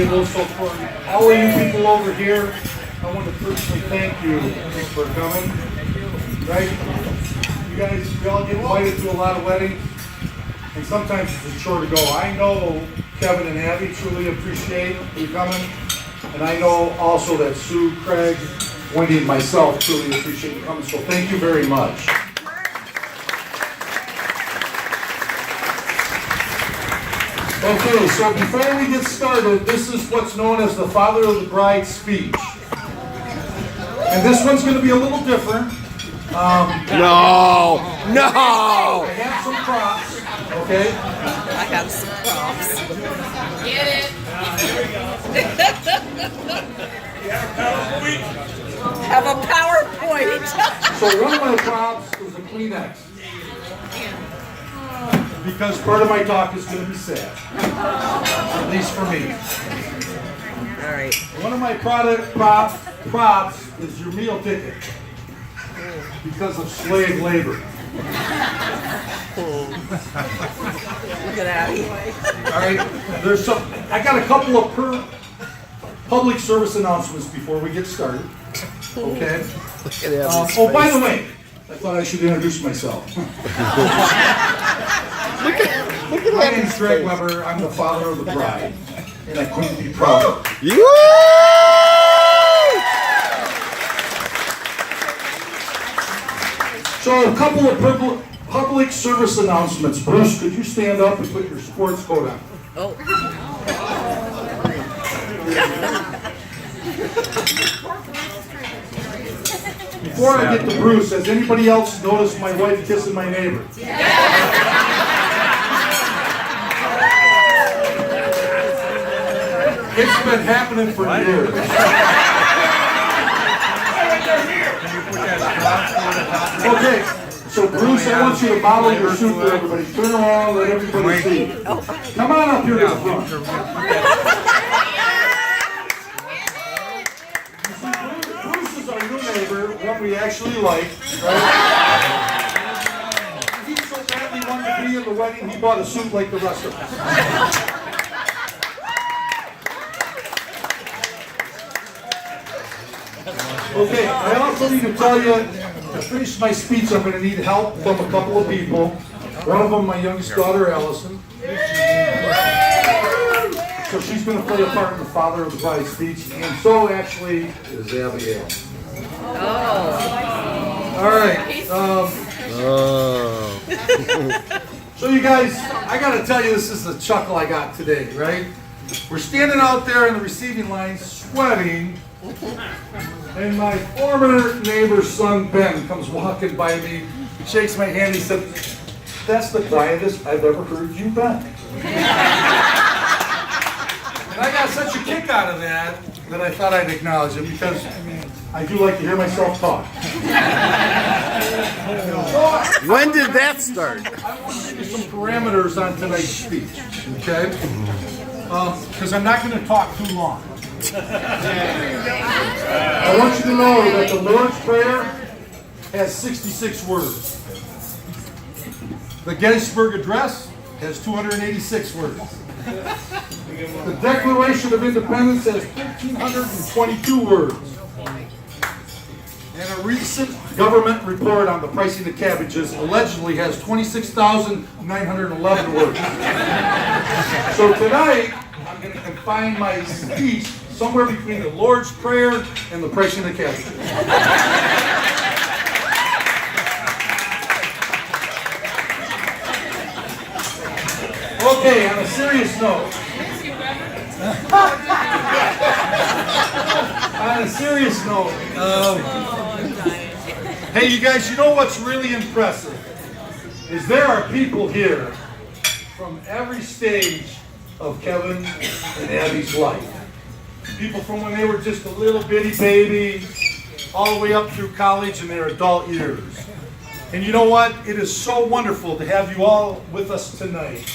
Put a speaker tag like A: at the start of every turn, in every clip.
A: So for all of you people over here, I want to personally thank you for coming. Right? You guys, we all get invited to a lot of weddings, and sometimes it's a chore to go. I know Kevin and Abby truly appreciate you coming, and I know also that Sue, Craig, Wendy, and myself truly appreciate you coming. So thank you very much. Okay, so before we get started, this is what's known as the Father of the Bride speech. And this one's going to be a little different.
B: No!
A: I have some props, okay?
C: I have some props. Get it? Have a PowerPoint.
A: So one of my props is a Kleenex. Because part of my talk is going to be sad. At least for me.
C: All right.
A: One of my props is your meal ticket. Because of slave labor.
C: Look at that.
A: All right, I got a couple of public service announcements before we get started. Okay. Oh, by the way, I thought I should introduce myself. My name's Greg Weber. I'm the father of the bride, and I couldn't be prouder. So a couple of public service announcements. Bruce, could you stand up and put your sports coat on?
C: Oh.
A: Before I get to Bruce, has anybody else noticed my wife kissing my neighbor? It's been happening for years. Okay, so Bruce, I want you to model your suit for everybody. Turn around, let everybody see. Come on up here to the front. Bruce is our new neighbor, one we actually like, right? He so badly wanted to be in the wedding, he bought a suit like the rest of us. Okay, I also need to tell you, to finish my speech, I'm going to need help from a couple of people. One of them, my youngest daughter, Allison. So she's going to play a part in the Father of the Bride speech, and so actually is Abigail.
C: Oh.
A: All right. So you guys, I got to tell you, this is the chuckle I got today, right? We're standing out there in the receiving line, sweating. And my former neighbor's son, Ben, comes walking by me, he shakes my hand, he said, "That's the quietest I've ever heard you, Ben." And I got such a kick out of that I thought I'd acknowledge him, because I do like to hear myself talk.
B: When did that start?
A: I want to give you some parameters on tonight's speech, okay? Because I'm not going to talk too long. I want you to know that the Lord's Prayer has 66 words. The Gettysburg Address has 286 words. The Declaration of Independence has 1,522 words. And a recent government report on the pricing of cabbages allegedly has 26,911 words. So tonight, I'm going to confine my speech somewhere between the Lord's Prayer and the pricing of cabbages. Okay, on a serious note. On a serious note. Hey, you guys, you know what's really impressive? Is there are people here from every stage of Kevin and Abby's life. People from when they were just a little bitty baby, all the way up through college and their adult years. And you know what? It is so wonderful to have you all with us tonight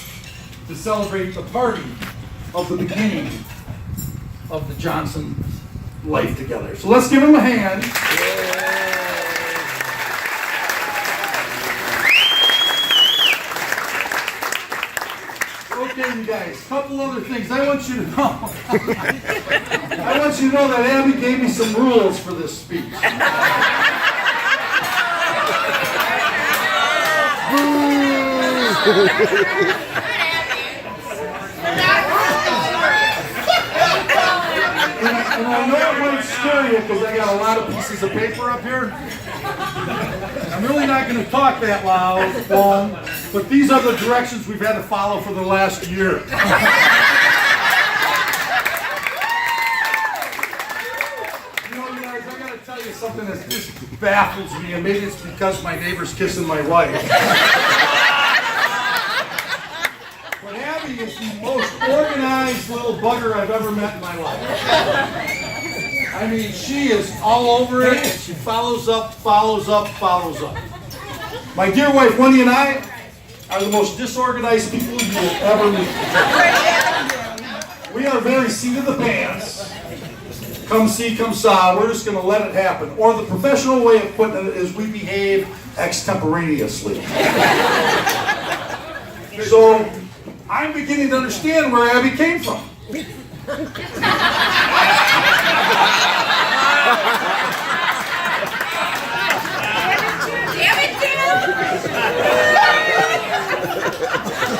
A: to celebrate the party of the beginning of the Johnson life together. So let's give them a hand. Okay, you guys, a couple other things I want you to know. I want you to know that Abby gave me some rules for this speech. And I know it might scare you because I got a lot of pieces of paper up here. I'm really not going to talk that long, but these are the directions we've had to follow for the last year. You know, you guys, I got to tell you something that just baffles me, and maybe it's because my neighbor's kissing my wife. But Abby is the most organized little bugger I've ever met in my life. I mean, she is all over it, and she follows up. My dear wife, Wendy, and I are the most disorganized people you will ever meet. We are very seat of the pants. Come see, come saw. We're just going to let it happen. Or the professional way of putting it is we behave extemporaneously. So, I'm beginning to understand where Abby came from.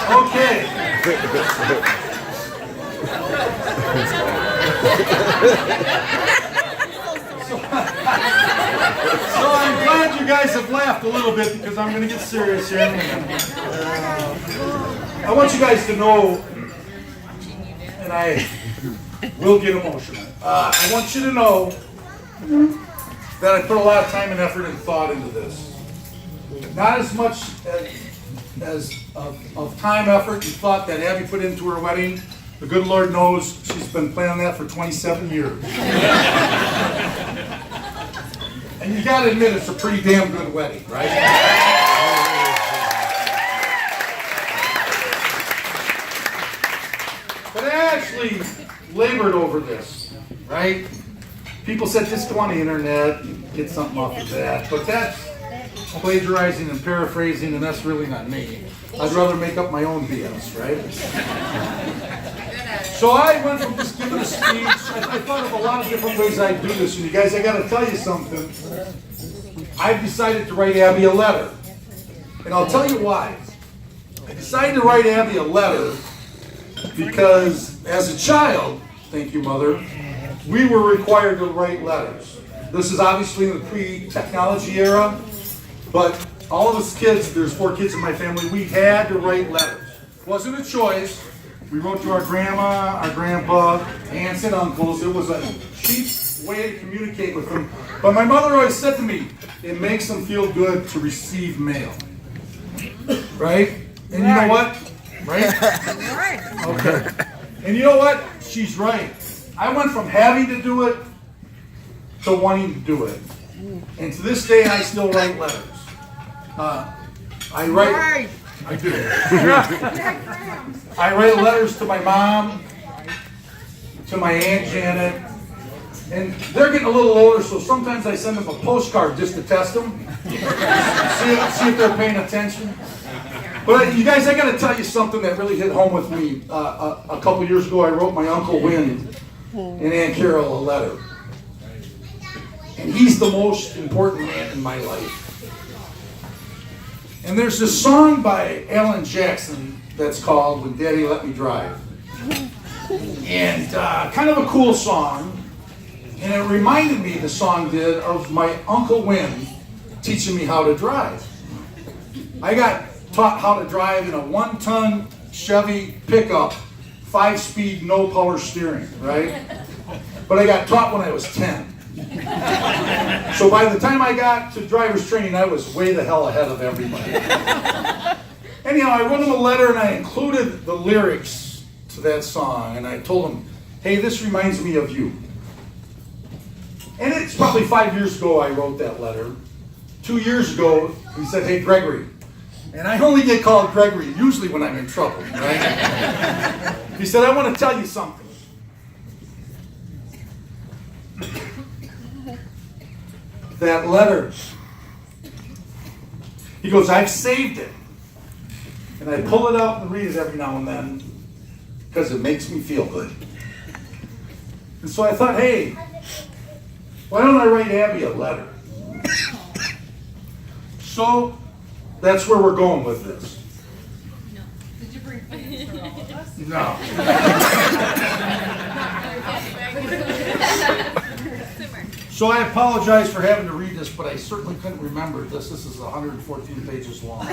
A: Okay. So I'm glad you guys have laughed a little bit because I'm going to get serious here in a minute. I want you guys to know, and I will get emotional. I want you to know that I put a lot of time and effort and thought into this. Not as much of time, effort, and thought that Abby put into her wedding. The good Lord knows she's been planning that for 27 years. And you gotta admit it's a pretty damn good wedding, right? But I actually labored over this, right? People said just go on the internet and get something off of that, but that's plagiarizing and paraphrasing, and that's really not me. I'd rather make up my own BS, right? So I went from just giving a speech. I thought of a lot of different ways I'd do this, and you guys, I got to tell you something. I've decided to write Abby a letter, and I'll tell you why. I decided to write Abby a letter because as a child, thank you, Mother, we were required to write letters. This is obviously in the pre-technology era, but all of us kids, there's 4 kids in my family, we had to write letters. It wasn't a choice. We wrote to our grandma, our grandpa, aunts and uncles. It was a cheap way to communicate with them. But my mother always said to me, it makes them feel good to receive mail. Right? And you know what? Right? Okay. And you know what? She's right. I went from having to do it to wanting to do it. And to this day, I still write letters. I write. I do. I write letters to my mom, to my Aunt Janet, and they're getting a little older, so sometimes I send them a postcard just to test them, see if they're paying attention. But you guys, I got to tell you something that really hit home with me. A couple years ago, I wrote my Uncle Win and Aunt Carol a letter. And he's the most important man in my life. And there's this song by Alan Jackson that's called When Daddy Let Me Drive. And kind of a cool song. And it reminded me, the song did, of my Uncle Win teaching me how to drive. I got taught how to drive in a 1-ton Chevy pickup, 5-speed, no power steering, right? But I got taught when I was 10. So by the time I got to driver's training, I was way the hell ahead of everybody. Anyhow, I wrote him a letter and I included the lyrics to that song. And I told him, hey, this reminds me of you. And it's probably 5 years ago I wrote that letter. 2 years ago, he said, hey, Gregory. And I only get called Gregory usually when I'm in trouble, right? He said, I want to tell you something. That letter. He goes, I've saved it. And I pull it out and read it every now and then. because it makes me feel good. And so I thought, hey, why don't I write Abby a letter? So that's where we're going with this.
C: Did you bring things for all of us?
A: No. So I apologize for having to read this, but I certainly couldn't remember this. This is 114 pages long.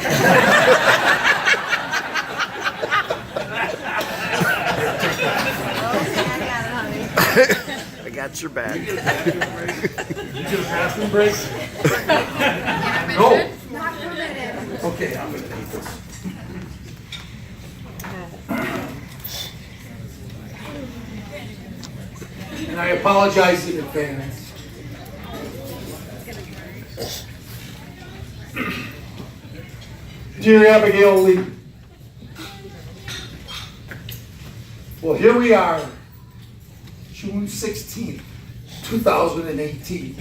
B: I got your back.
A: Did you get a bathroom break? No. Okay, I'm going to take this. And I apologize in advance. Dear Abigail Lee, well, here we are, June 16th, 2018.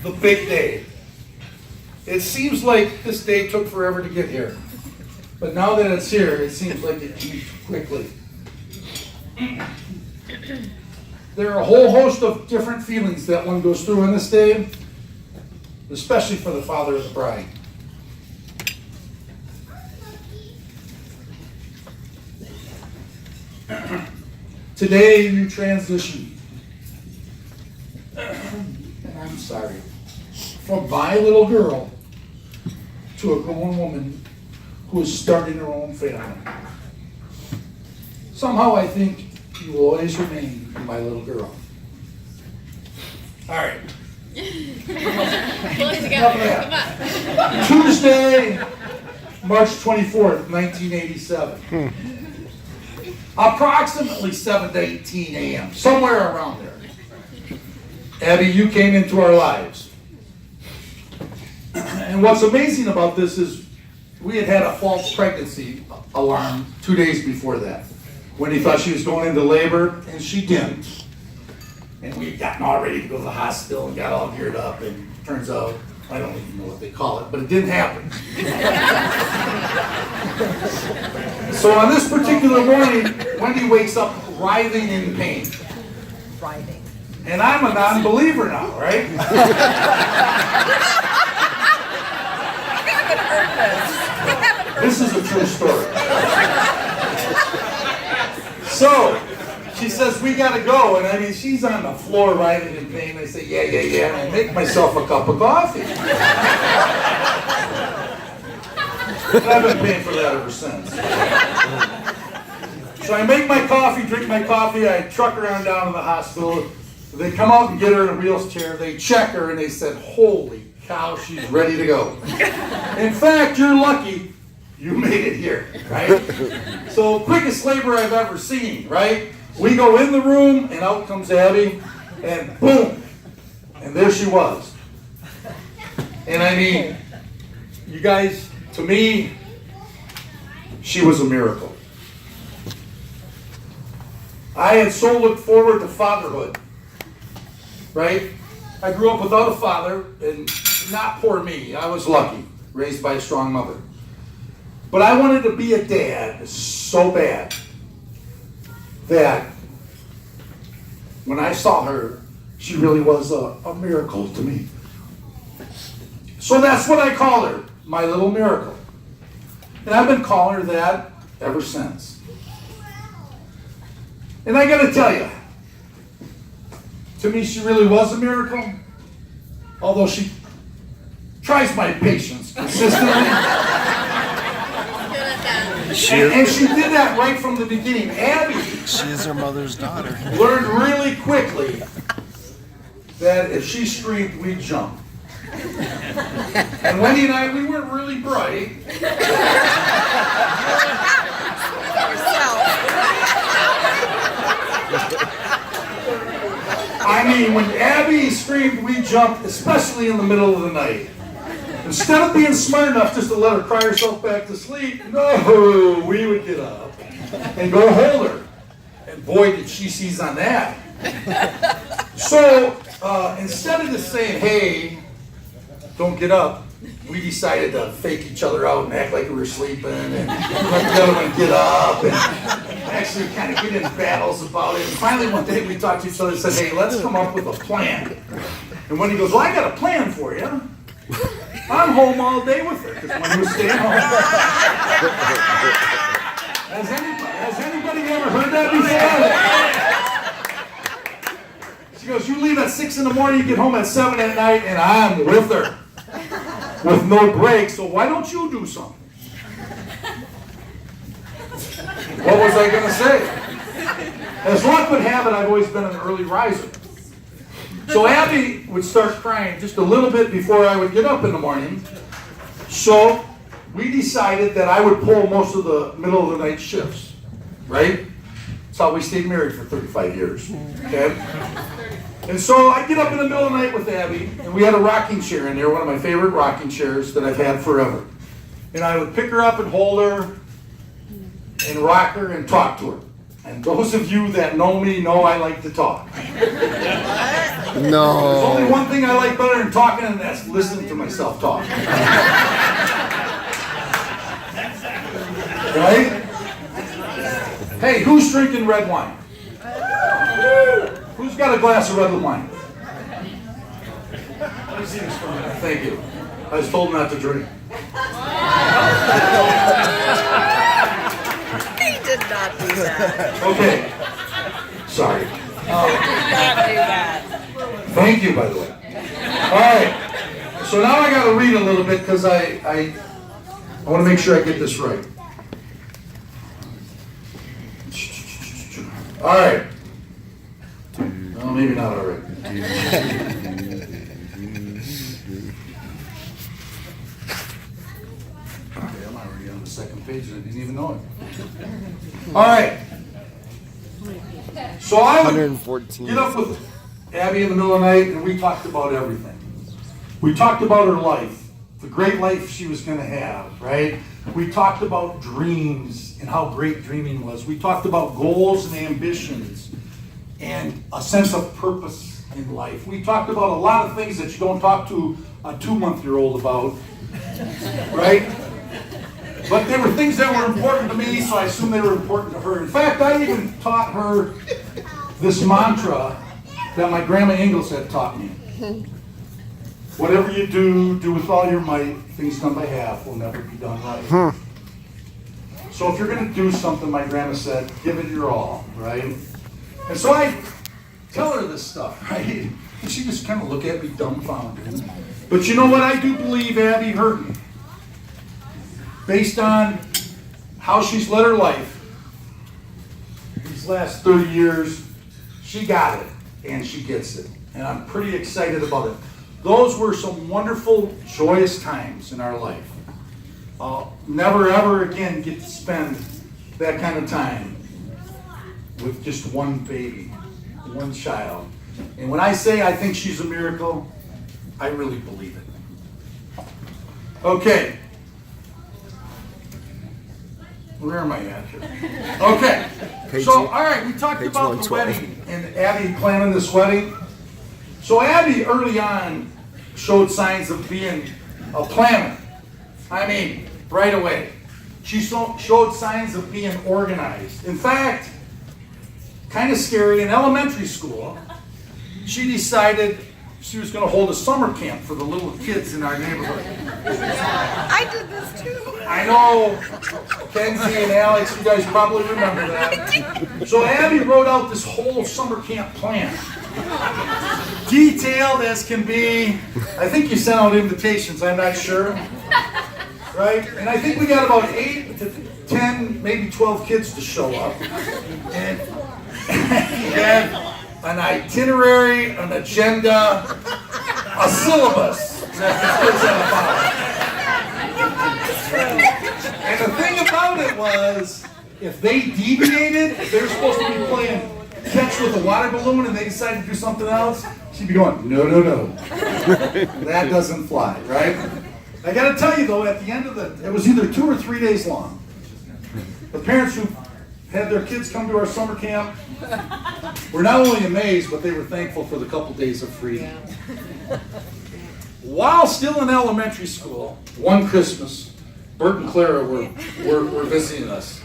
A: The big day. It seems like this day took forever to get here. But now that it's here, it seems like it came quickly. There are a whole host of different feelings that one goes through on this day, especially for the father of the bride. Today you transition, and I'm sorry, from my little girl to a grown woman who is starting her own family. Somehow I think you will always remain my little girl. All right.
C: Pull it together. Come on.
A: Tuesday, March 24th, 1987. Approximately 7 to 18 a.m., somewhere around there. Abby, you came into our lives. And what's amazing about this is we had had a false pregnancy alarm 2 days before that. Wendy thought she was going into labor, and she didn't. And we had gotten all ready to go to the hospital and got all geared up, and turns out, I don't even know what they call it, but it didn't happen. So on this particular morning, Wendy wakes up writhing in pain.
D: Writhing.
A: And I'm a non-believer now, right? This is a true story. So, she says, we gotta go. And I mean, she's on the floor writhing in pain. I say, yeah. And I make myself a cup of coffee. And I've been paying for that ever since. So I make my coffee, drink my coffee, I truck her on down to the hospital. They come out and get her in a wheelchair. They check her and they said, holy cow, she's ready to go. In fact, you're lucky you made it here, right? So quickest labor I've ever seen, right? We go in the room and out comes Abby and boom, and there she was. And I mean, you guys, to me, she was a miracle. I had so looked forward to fatherhood, right? I grew up without a father, and not poor me. I was lucky, raised by a strong mother. But I wanted to be a dad so bad that when I saw her, she really was a miracle to me. So that's what I call her, my little miracle. And I've been calling her that ever since. And I gotta tell you, to me she really was a miracle, although she tries my patience consistently. And she did that right from the beginning. Abby,
B: She is her mother's daughter.
A: learned really quickly that if she screamed, we'd jump. And Wendy and I, we weren't really bright. I mean, when Abby screamed, we jumped, especially in the middle of the night. Instead of being smart enough just to let her cry herself back to sleep, no, we would get up and go hold her. And boy, did she seize on that. So instead of just saying, hey, don't get up, we decided to fake each other out and act like we were sleeping and let the other one get up and actually kind of get in battles about it. And finally one day we talked to each other and said, hey, let's come up with a plan. And when he goes, well, I got a plan for you. I'm home all day with her because when he was staying home. Has anybody ever heard that before? She goes, you leave at 6 in the morning, you get home at 7 at night, and I'm with her. With no break, so why don't you do something? What was I going to say? As luck would have it, I've always been an early riser. So Abby would start crying just a little bit before I would get up in the morning. So we decided that I would pull most of the middle of the night shifts, right? That's how we stayed married for 35 years, okay? And so I get up in the middle of the night with Abby, and we had a rocking chair in there, one of my favorite rocking chairs that I've had forever. And I would pick her up and hold her and rock her and talk to her. And those of you that know me know I like to talk. There's only one thing I like better than talking, and that's listening to myself talk. Right? Hey, who's drinking red wine? Who's got a glass of red wine? Let me see this for a minute. Thank you. I was told not to drink.
C: He did not do that.
A: Okay. Sorry.
C: He did not do that.
A: Thank you, by the way. All right. So now I got to read a little bit because I want to make sure I get this right. All right. Well, maybe not all right. Okay, I'm already on the second page and I didn't even know it. All right. So I would
B: 114.
A: get up with Abby in the middle of the night and we talked about everything. We talked about her life, the great life she was going to have, right? We talked about dreams and how great dreaming was. We talked about goals and ambitions and a sense of purpose in life. We talked about a lot of things that you don't talk to a 2-month-old about, right? But they were things that were important to me, so I assume they were important to her. In fact, I even taught her this mantra that my grandma Ingalls had taught me. Whatever you do, do with all your might. Things done by half will never be done right. So if you're going to do something, my grandma said, give it your all, right? And so I tell her this stuff, right? And she just kind of look at me dumbfounded. But you know what? I do believe Abby heard me. Based on how she's led her life these last 30 years, she got it, and she gets it. And I'm pretty excited about it. Those were some wonderful, joyous times in our life. I'll never, ever again get to spend that kind of time with just one baby, one child. And when I say I think she's a miracle, I really believe it. Okay. Where am I at here? Okay. So, all right, we talked about the wedding and Abby planning this wedding. So Abby early on showed signs of being a planner. I mean, right away. She showed signs of being organized. In fact, kind of scary, in elementary school, she decided she was going to hold a summer camp for the little kids in our neighborhood.
C: I did this too.
A: I know, Kenzie and Alex, you guys probably remember that. So Abby wrote out this whole summer camp plan. Detailed as can be. I think you sent out invitations, I'm not sure. Right? And I think we got about 8 to 10, maybe 12 kids to show up. And had an itinerary, an agenda, a syllabus that the kids had to follow. And the thing about it was, if they deviated, if they were supposed to be playing catch with a water balloon and they decided to do something else, she'd be going, no, no, no. That doesn't fly, right? I gotta tell you though, at the end of it was either 2 or 3 days long. The parents who had their kids come to our summer camp were not only amazed, but they were thankful for the couple days of freedom. while still in elementary school, one Christmas, Bert and Clara were visiting us.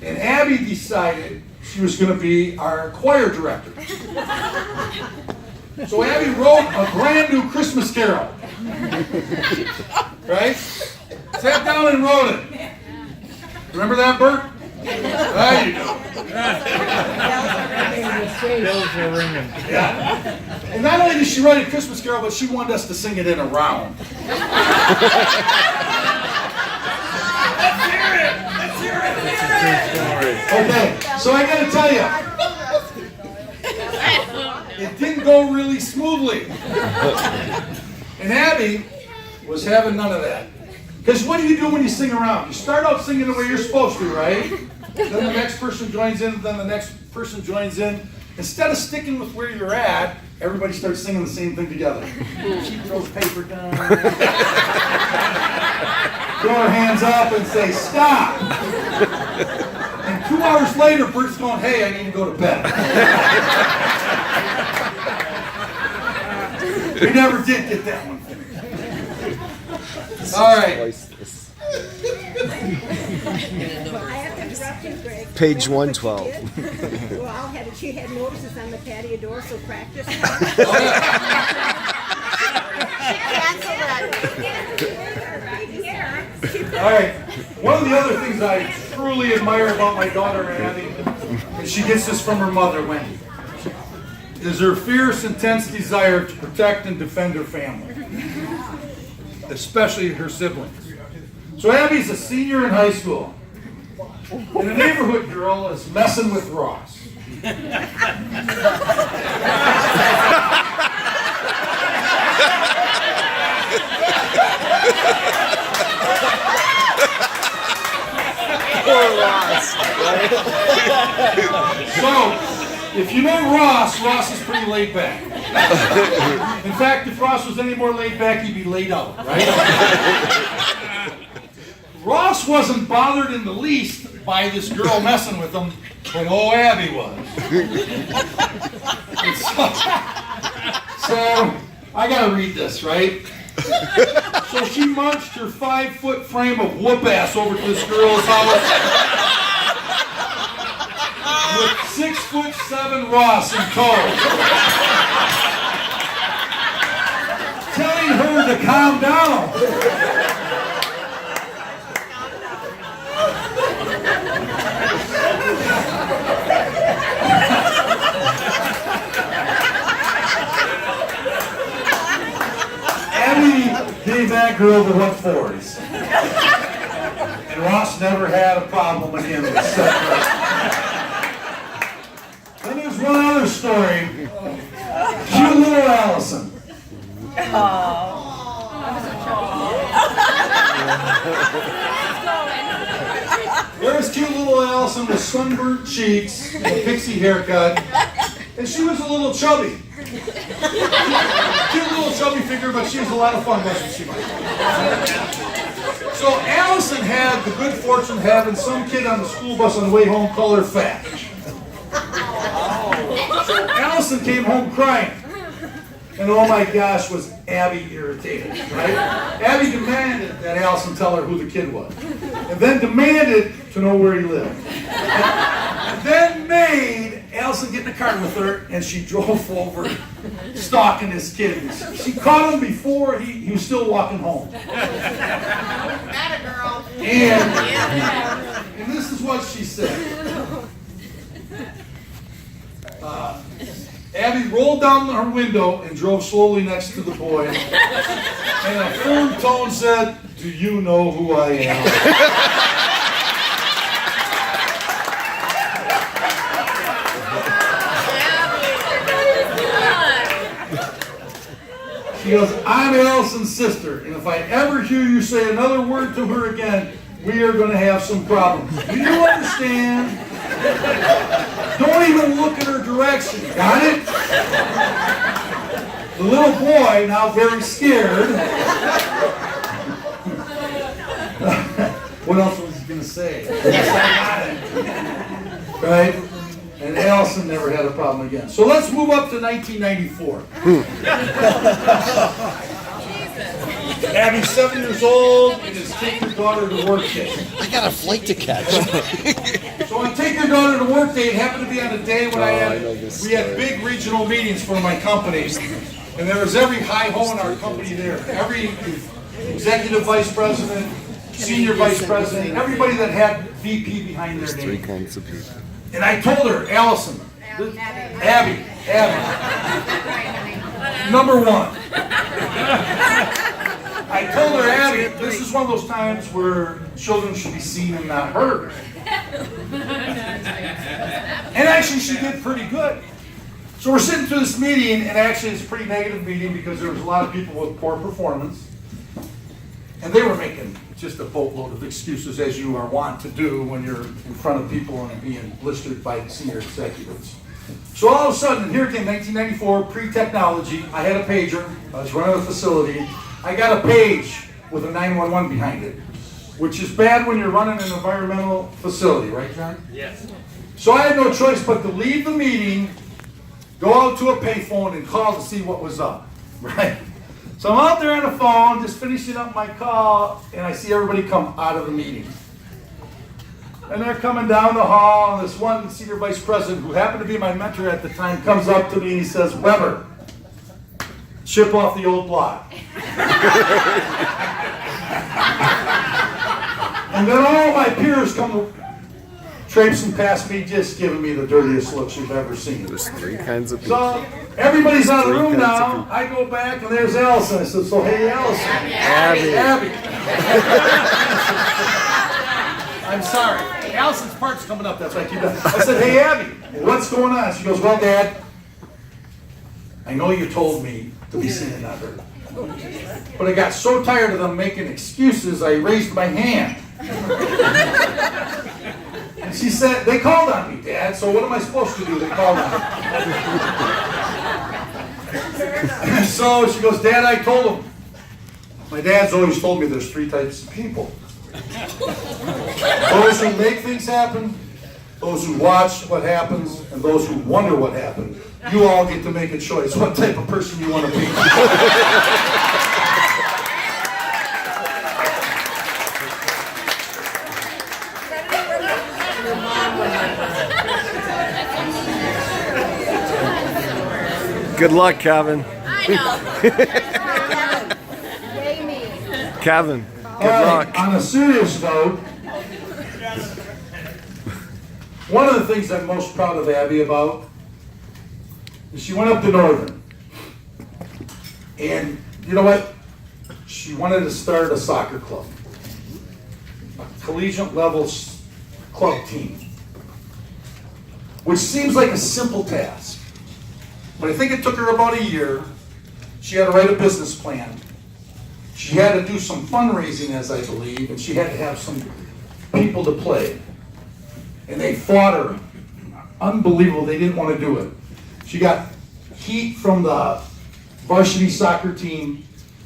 A: And Abby decided she was going to be our choir director. So Abby wrote a brand new Christmas carol. Right? Sat down and wrote it. Remember that, Bert? There you go.
D: Bells are ringing.
A: Yeah. And not only did she write a Christmas carol, but she wanted us to sing it in a round. Okay, so I gotta tell you, it didn't go really smoothly. And Abby was having none of that. Because what do you do when you sing around? You start out singing the way you're supposed to, right? Then the next person joins in, then the next person joins in. Instead of sticking with where you're at, everybody starts singing the same thing together. She throws paper down. Throw her hands up and say, stop. And 2 hours later, Bert's going, hey, I need to go to bed. We never did get that one finished. All right.
E: Well, I have to interrupt you, Greg.
B: Page 112.
E: Well, she had notices on the patio door, so practice.
A: All right. One of the other things I truly admire about my daughter, Abby, and she gets this from her mother, Wendy, is her fierce, intense desire to protect and defend her family, especially her siblings. So Abby's a senior in high school, and a neighborhood girl is messing with Ross.
B: Poor Ross.
A: So, if you know Ross, Ross is pretty laid back. In fact, if Ross was any more laid back, he'd be laid out, right? Ross wasn't bothered in the least by this girl messing with him, but oh, Abby was. So I gotta read this, right? So she marched her 5-foot frame of whoop ass over to this girl's house with 6'7" Ross in tow, telling her to calm down. Abby gave that girl the 140s. And Ross never had a problem again with sex. Then there's one other story. Cute little Allison. There's cute little Allison with sunburnt cheeks and a pixie haircut. And she was a little chubby. Cute little chubby figure, but she was a lot of fun, wasn't she? So Allison had the good fortune of having some kid on the school bus on the way home call her fat. So Allison came home crying. And oh my gosh, was Abby irritated, right? Abby demanded that Allison tell her who the kid was. And then demanded to know where he lived. And then made Allison get in the car with her, and she drove over stalking this kid. She caught him before he was still walking home. And this is what she said. Abby rolled down her window and drove slowly next to the boy. And a firm tone said, "Do you know who I am?" She goes, "I'm Allison's sister, and if I ever hear you say another word to her again, we are going to have some problems. Do you understand? Don't even look in her direction. Got it?" The little boy, now very scared. What else was he going to say? Yes, I got it. Right? And Allison never had a problem again. So let's move up to 1994. Abby's 7 years old and is taking her daughter to work day.
B: I got a flight to catch.
A: So on Take Your Daughter to Work Day, it happened to be on a day when we had big regional meetings for my company. And there was every hi-ho in our company there. Every executive vice president, senior vice president, everybody that had VP behind their
B: Three
A: name.
B: kinds of people.
A: And I told her, Allison, Abby, number one. I told her, Abby, this is one of those times where children should be seen and not heard. And actually, she did pretty good. So we're sitting through this meeting, and actually it's a pretty negative meeting because there was a lot of people with poor performance. And they were making just a boatload of excuses, as you are wont to do when you're in front of people and being blistered by senior executives. So all of a sudden, here came 1994, pre-technology. I had a pager. I was running a facility. I got a page with a 911 behind it, which is bad when you're running an environmental facility, right, John?
D: Yes.
A: So I had no choice but to leave the meeting, go out to a payphone and call to see what was up, right? So I'm out there on the phone, just finishing up my call, and I see everybody come out of the meeting. And they're coming down the hall, and this one senior vice president, who happened to be my mentor at the time, comes up to me and he says, Weber, chip off the old block. And then all my peers come traipsing past me, just giving me the dirtiest looks you've ever seen.
B: There's three kinds of people.
A: So everybody's out of the room
B: Three kinds of
A: now. I go back and there's Allison. I said, so hey, Allison.
B: Abby.
A: I'm sorry. Allison's part's coming up. That's why I keep that. I said, hey, Abby, what's going on? She goes, well, Dad, I know you told me to be seen and not heard. But I got so tired of them making excuses, I raised my hand. And she said, they called on me, Dad, so what am I supposed to do? They called on me. So she goes, Dad, I told them. My dad's always told me there's three types of people. Those who make things happen, those who watch what happens, and those who wonder what happened. You all get to make a choice what type of person you want to be.
B: Good luck, Kevin.
C: I know.
B: Kevin,
A: All
B: good
A: right,
B: luck.
A: on a serious note, one of the things I'm most proud of Abby about is she went up to Northern. And you know what? She wanted to start a soccer club, a collegiate level club team, which seems like a simple task. But I think it took her about a year. She had to write a business plan. She had to do some fundraising, as I believe, and she had to have some people to play. And they fought her. Unbelievable, they didn't want to do it. She got heat from the varsity soccer team.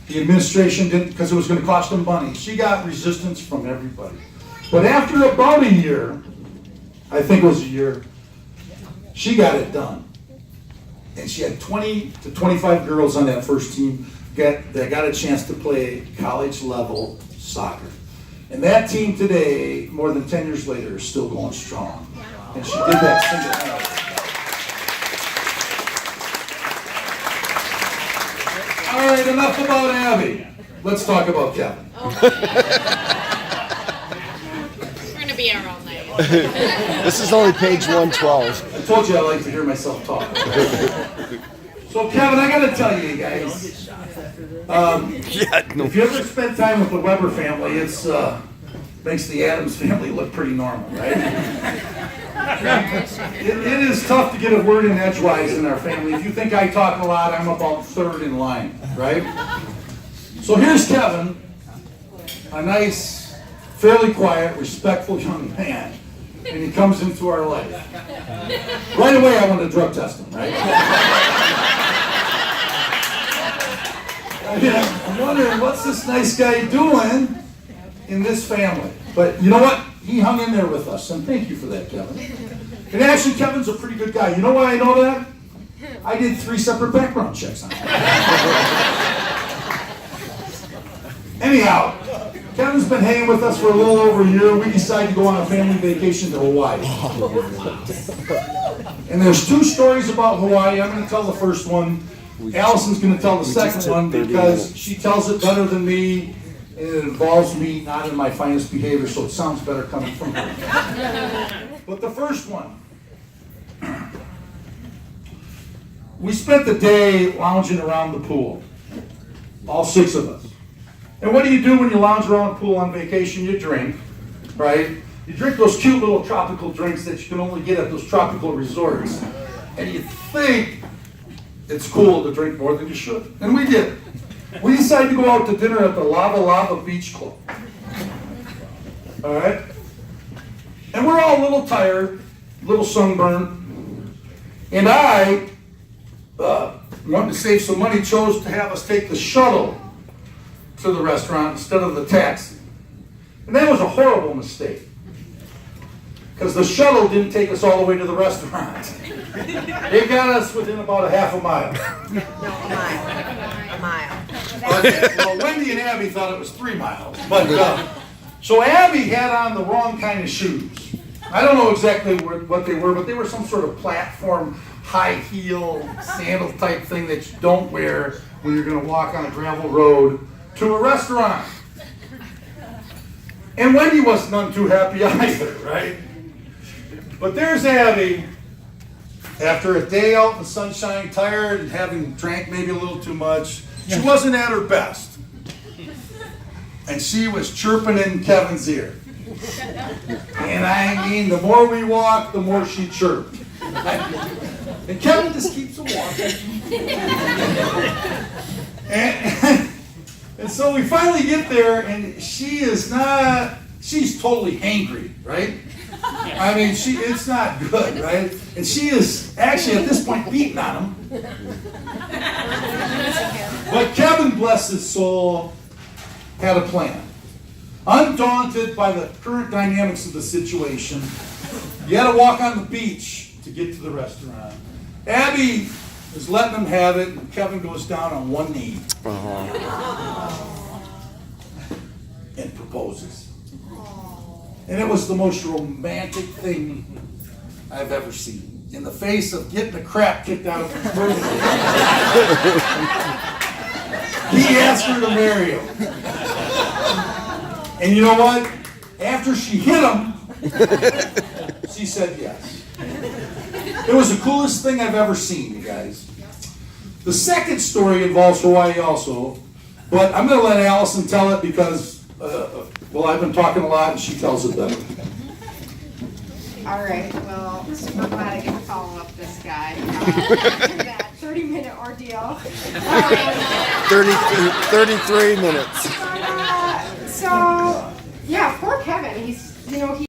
A: The administration didn't, because it was going to cost them money. She got resistance from everybody. But after about a year, I think it was a year, she got it done. And she had 20 to 25 girls on that first team that got a chance to play college level soccer. And that team today, more than 10 years later, is still going strong. And she did that single-handedly. All right, enough about Abby. Let's talk about Kevin.
C: We're gonna be here all night.
B: This is only page 112.
A: I told you I like to hear myself talk. So Kevin, I gotta tell you guys,
B: Yeah, no.
A: if you ever spend time with the Weber family, it's makes the Adams family look pretty normal, right? It is tough to get a word in edgewise in our family. If you think I talk a lot, I'm about third in line, right? So here's Kevin, a nice, fairly quiet, respectful young man, and he comes into our life. Right away, I want to drug test him, right? I'm wondering, what's this nice guy doing in this family? But you know what? He hung in there with us, and thank you for that, Kevin. And actually, Kevin's a pretty good guy. You know why I know that? I did 3 separate background checks on him. Anyhow, Kevin's been hanging with us for a little over a year. We decided to go on a family vacation to Hawaii. And there's two stories about Hawaii. I'm going to tell the first one. Allison's going to tell the second one because she tells it better than me. And it involves me not in my finest behavior, so it sounds better coming from her. But the first one. We spent the day lounging around the pool. All six of us. And what do you do when you lounge around a pool on vacation? You drink, right? You drink those cute little tropical drinks that you can only get at those tropical resorts. And you think it's cool to drink more than you should. And we did. We decided to go out to dinner at the Lava Lava Beach Club. All right? And we're all a little tired, a little sunburned. And I, wanting to save some money, chose to have us take the shuttle to the restaurant instead of the taxi. And that was a horrible mistake. Because the shuttle didn't take us all the way to the restaurant. It got us within about a half a mile.
E: No, a mile.
A: Well, Wendy and Abby thought it was 3 miles. But so Abby had on the wrong kind of shoes. I don't know exactly what they were, but they were some sort of platform, high heel, sandal type thing that you don't wear when you're going to walk on a gravel road to a restaurant. And Wendy was none too happy either, right? But there's Abby, after a day out in the sunshine, tired and having drank maybe a little too much. She wasn't at her best. And she was chirping in Kevin's ear. And I mean, the more we walked, the more she chirped. And Kevin just keeps walking. And so we finally get there, and she's totally hangry, right? I mean, it's not good, right? And she is actually at this point beating on him. But Kevin, bless his soul, had a plan. Undaunted by the current dynamics of the situation, you had to walk on the beach to get to the restaurant. Abby is letting him have it, and Kevin goes down on one knee and proposes. And it was the most romantic thing I've ever seen. In the face of getting the crap kicked out of his birthday, he asked her to marry him. And you know what? After she hit him, she said yes. It was the coolest thing I've ever seen, you guys. The second story involves Hawaii also, but I'm going to let Allison tell it because, well, I've been talking a lot and she tells it better.
C: All right, well, super glad I get to follow up this guy. After that 30-minute ordeal.
B: 33 minutes.
C: So, yeah, poor Kevin. He's, he